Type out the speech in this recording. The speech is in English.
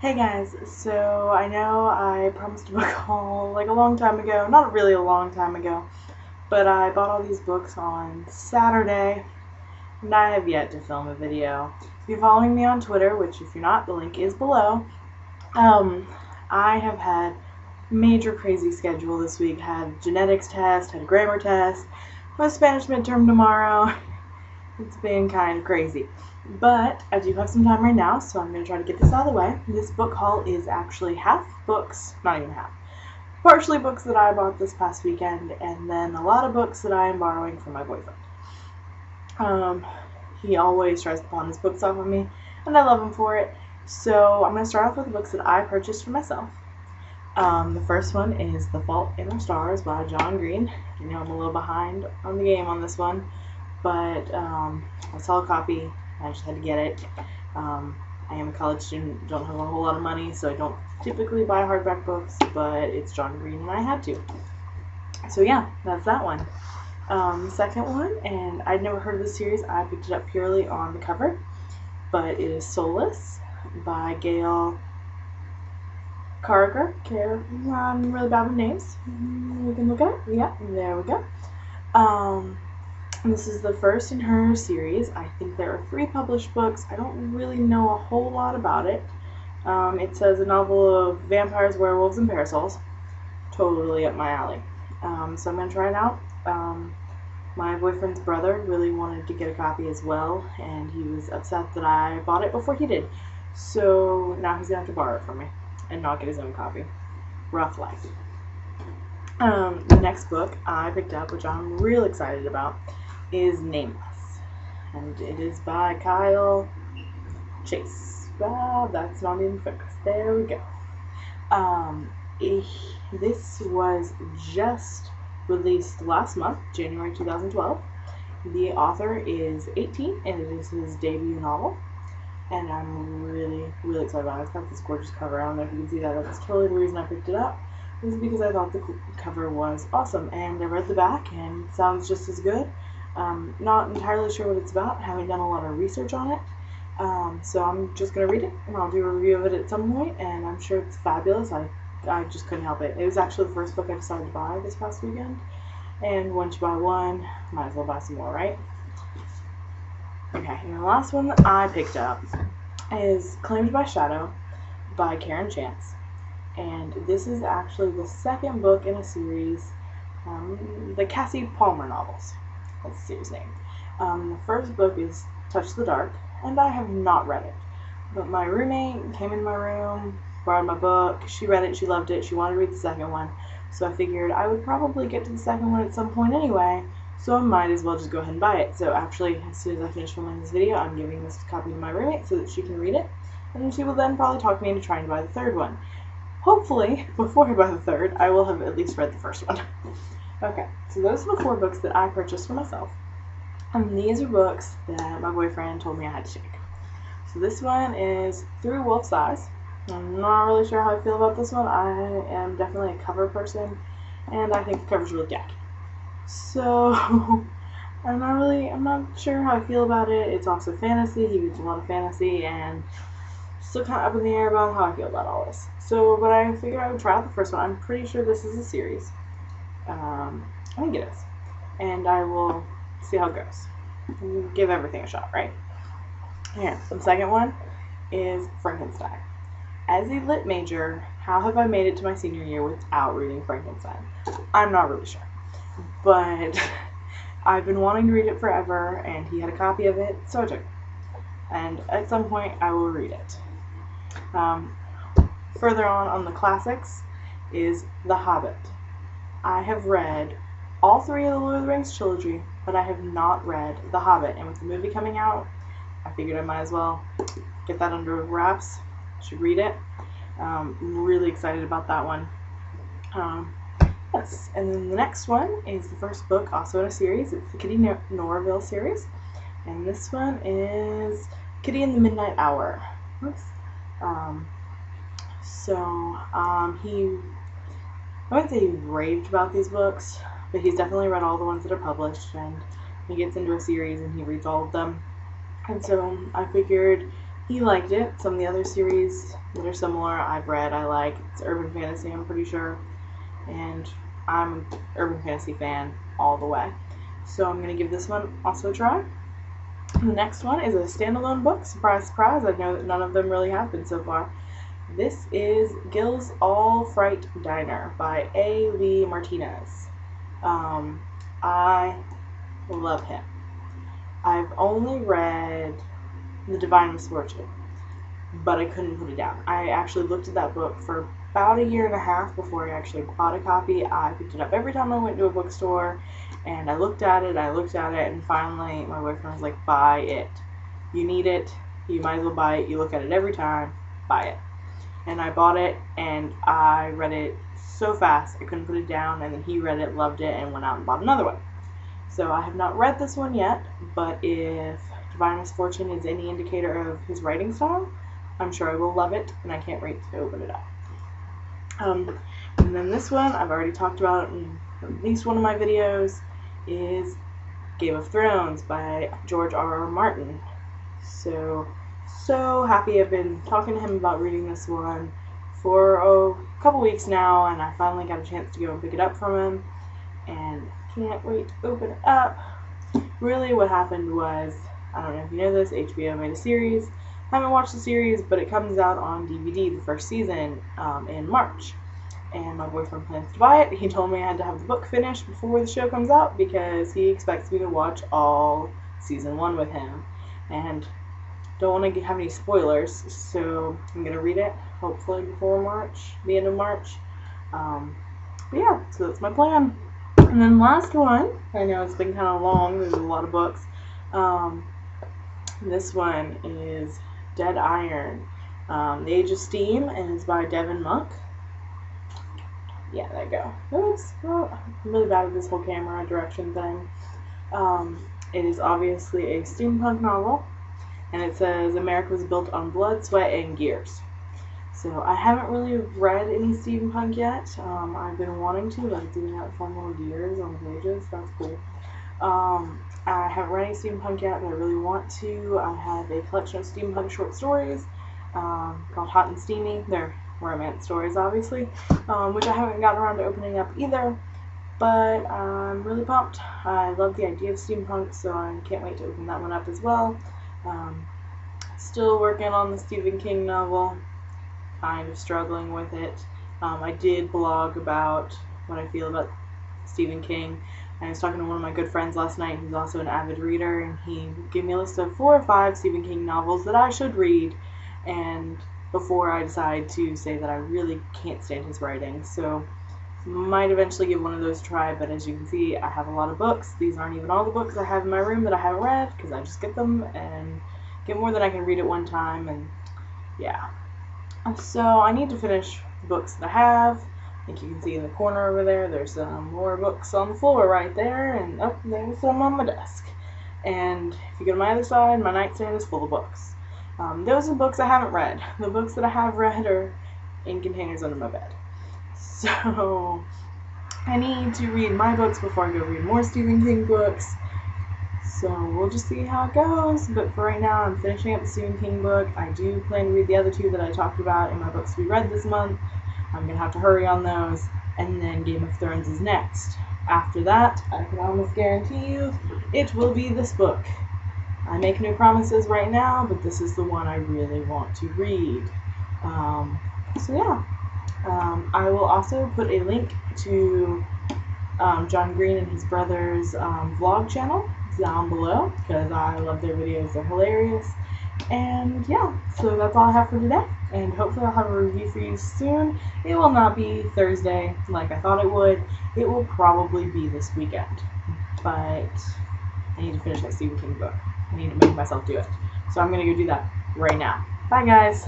Hey guys, so I know I promised a book haul like a long time ago, not really a long time ago, but I bought all these books on Saturday and I have yet to film a video. If you're following me on Twitter, which if you're not, the link is below, um, I have had major crazy schedule this week. Had genetics test, had a grammar test, my Spanish midterm tomorrow. It's been kind of crazy. But I do have some time right now, so I'm going to try to get this out of the way. This book haul is actually half books, not even half, partially books that I bought this past weekend, and then a lot of books that I am borrowing from my boyfriend. He always tries to pawn his books off on me, and I love him for it. So I'm going to start off with the books that I purchased for myself. The first one is The Fault in Our Stars by John Green. You know, I'm a little behind on the game on this one, but I saw a copy. I just had to get it. I am a college student, don't have a whole lot of money, so I don't typically buy hardback books, but it's John Green and I had to. So yeah, that's that one. The second one, and I'd never heard of this series, I picked it up purely on the cover, but it is Soulless by J.R.R. I'm really bad with names. We can look at it. Yeah, there we go. This is the first in her series. I think there are 3 published books. I don't really know a whole lot about it. It says a novel of vampires, werewolves, and parasols. Totally up my alley. So I'm going to try it out. My boyfriend's brother really wanted to get a copy as well, and he was upset that I bought it before he did. So now he's going to have to borrow it from me and not get his own copy. Rough life. The next book I picked up, which I'm real excited about, is Nameless, and it is by Kyle Chase. That's not even focused. There we go. This was just released last month, January 2012. The author is 18, and it is his debut novel, and I'm really excited about it. It's got this gorgeous cover. I don't know if you can see that. That's totally the reason I picked it up. This is because I thought the cover was awesome, and I read the back, and it sounds just as good. Not entirely sure what it's about. I haven't done a lot of research on it. So I'm just going to read it, and I'll do a review of it at some point, and I'm sure it's fabulous. I just couldn't help it. It was actually the first book I decided to buy this past weekend, and once you buy one, might as well buy some more, right? Okay, and the last one that I picked up is Claimed by Shadow by Karen Chance, and this is actually the second book in a series, the Cassie Palmer novels. That's the series name. The first book is Touch the Dark, and I have not read it. But my roommate came in my room, borrowed my book, she read it, she loved it, she wanted to read the second one, so I figured I would probably get to the second one at some point anyway, so I might as well just go ahead and buy it. So actually, as soon as I finish filming this video, I'm giving this copy to my roommate so that she can read it, and then she will then probably talk me into trying to buy the third one. Hopefully, before I buy the third, I will have at least read the first one. Okay, so those are the 4 books that I purchased for myself. And these are books that my boyfriend told me I had to take. So this one is Through Wolf's Eyes. I'm not really sure how I feel about this one. I am definitely a cover person, and I think the cover's really tacky. So I'm not sure how I feel about it. It's also fantasy. He reads a lot of fantasy, and still kind of up in the air about how I feel about all this. So, but I figured I would try out the first one. I'm pretty sure this is a series. I think it is. And I will see how it goes. Give everything a shot, right? Yeah, so the second one is Frankenstein. As a lit major, how have I made it to my senior year without reading Frankenstein? I'm not really sure. But I've been wanting to read it forever, and he had a copy of it, so I took it. And at some point, I will read it. Further on the classics is The Hobbit. I have read all 3 of the Lord of the Rings trilogy, but I have not read The Hobbit. And with the movie coming out, I figured I might as well get that under wraps. Should read it. I'm really excited about that one. Yes, and then the next one is the first book, also in a series. It's the Kitty Norville series, and this one is Kitty in the Midnight Hour. Oops. I wouldn't say he raved about these books, but he's definitely read all the ones that are published, and he gets into a series and he reads all of them. And so I figured He liked it. Some of the other series that are similar I've read, I like. It's urban fantasy, I'm pretty sure. And I'm an urban fantasy fan all the way. So I'm going to give this one also a try. The next one is a standalone book. Surprise, surprise. I know that none of them really have been so far. This is Gil's All Fright Diner by A. Lee Martinez. I love him. I've only read The Divine Misfortune, but I couldn't put it down. I actually looked at that book for about a year and a half before I actually bought a copy. I picked it up every time I went to a bookstore, and I looked at it, and finally my boyfriend was like, buy it. You need it. You might as well buy it. You look at it every time. Buy it. And I bought it, and I read it so fast I couldn't put it down, and then he read it, loved it, and went out and bought another one. So I have not read this one yet, but if Divine Misfortune is any indicator of his writing style, I'm sure I will love it, and I can't wait to open it up. And then this one, I've already talked about in at least one of my videos, is Game of Thrones by J.R.R. Martin. So happy. I've been talking to him about reading this one for a couple weeks now, and I finally got a chance to go and pick it up from him, and can't wait to open it up. Really what happened was, I don't know if you know this, HBO made a series. I haven't watched the series, but it comes out on DVD, the first season, in March. And my boyfriend plans to buy it. He told me I had to have the book finished before the show comes out because he expects me to watch all season 1 with him. And don't want to have any spoilers, so I'm going to read it, hopefully before March, the end of March. But yeah, so that's my plan. And then last one, I know it's been kind of long, there's a lot of books. This one is Dead Iron, The Age of Steam, and it's by Devin Monk. Yeah, there you go. Oops, well, I'm really bad at this whole camera direction thing. It is obviously a steampunk novel, and it says America was built on blood, sweat, and gears. So I haven't really read any steampunk yet. I've been wanting to, like doing that fun little gears on the pages. That's cool. I haven't read any steampunk yet, but I really want to. I have a collection of steampunk short stories called Hot and Steamy. They're romance stories, obviously, which I haven't gotten around to opening up either. But I'm really pumped. I love the idea of steampunk, so I can't wait to open that one up as well. Still working on the Stephen King novel. Kind of struggling with it. I did blog about what I feel about Stephen King. I was talking to one of my good friends last night who's also an avid reader, and he gave me a list of 4 or 5 Stephen King novels that I should read, and before I decide to say that I really can't stand his writing. So might eventually give one of those a try, but as you can see, I have a lot of books. These aren't even all the books I have in my room that I haven't read, because I just get them and get more than I can read at one time, and yeah. So I need to finish the books that I have. I think you can see in the corner over there, there's some more books on the floor right there, and oh, there's some on my desk. And if you go to my other side, my nightstand is full of books. Those are books I haven't read. The books that I have read are in containers under my bed. So I need to read my books before I go read more Stephen King books. So we'll just see how it goes, but for right now I'm finishing up the Stephen King book. I do plan to read the other 2 that I talked about in my books to be read this month. I'm going to have to hurry on those, and then Game of Thrones is next. After that, I can almost guarantee you, it will be this book. I make no promises right now, but this is the one I really want to read. So yeah, I will also put a link to John Green and his brother's vlog channel down below, because I love their videos, they're hilarious. And yeah, so that's all I have for today, and hopefully I'll have a review for you soon. It will not be Thursday like I thought it would. It will probably be this weekend, but I need to finish my Stephen King book. I need to make myself do it. So I'm going to go do that right now. Bye guys!